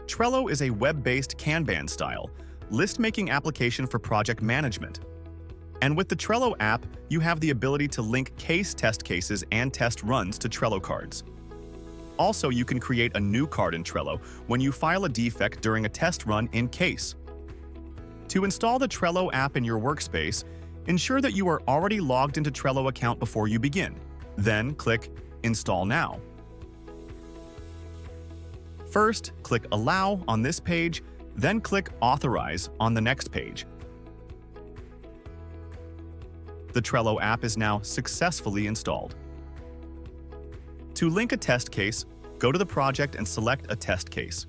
Trello is a web-based Kanban-style, list-making application for project management. And with the Trello app, you have the ability to link Qase test cases and test runs to Trello cards. Also, you can create a new card in Trello when you file a defect during a test run in Qase. To install the Trello app in your workspace, ensure that you are already logged into Trello account before you begin. Then click Install Now. First, click Allow on this page, then click Authorize on the next page. The Trello app is now successfully installed. To link a test case, go to the project and select a test case.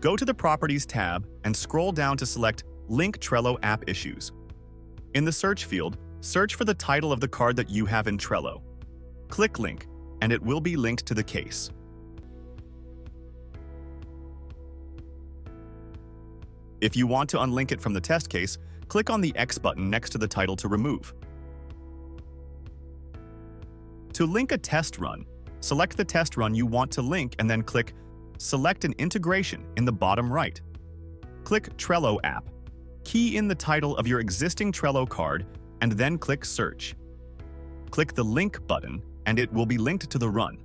Go to the Properties tab and scroll down to select Link Trello App Issues. In the search field, search for the title of the card that you have in Trello. Click Link, and it will be linked to the case. If you want to unlink it from the test case, click on the X button next to the title to remove. To link a test run, select the test run you want to link and then click Select an Integration in the bottom right. Click Trello App. Key in the title of your existing Trello card and then click Search. Click the Link button and it will be linked to the run.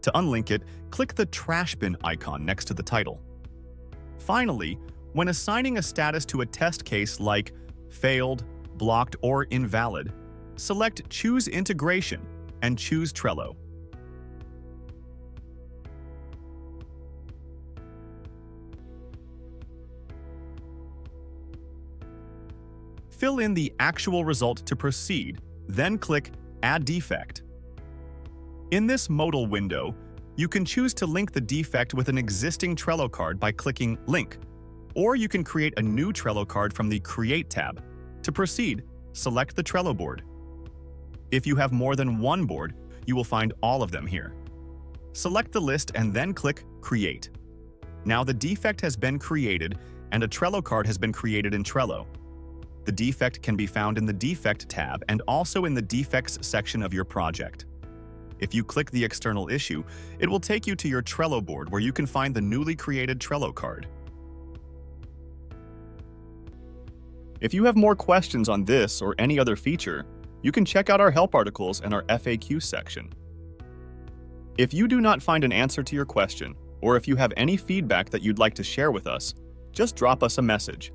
To unlink it, click the trash bin icon next to the title. Finally, when assigning a status to a test case like Failed, Blocked, or Invalid, select Choose Integration and choose Trello. Fill in the actual result to proceed, then click Add Defect. In this modal window, you can choose to link the defect with an existing Trello card by clicking Link, or you can create a new Trello card from the Create tab. To proceed, select the Trello board. If you have more than one board, you will find all of them here. Select the list and then click Create. Now the defect has been created and a Trello card has been created in Trello. The defect can be found in the Defect tab and also in the Defects section of your project. If you click the external issue, it will take you to your Trello board where you can find the newly created Trello card. If you have more questions on this or any other feature, you can check out our help articles and our FAQ section. If you do not find an answer to your question, or if you have any feedback that you'd like to share with us, just drop us a message.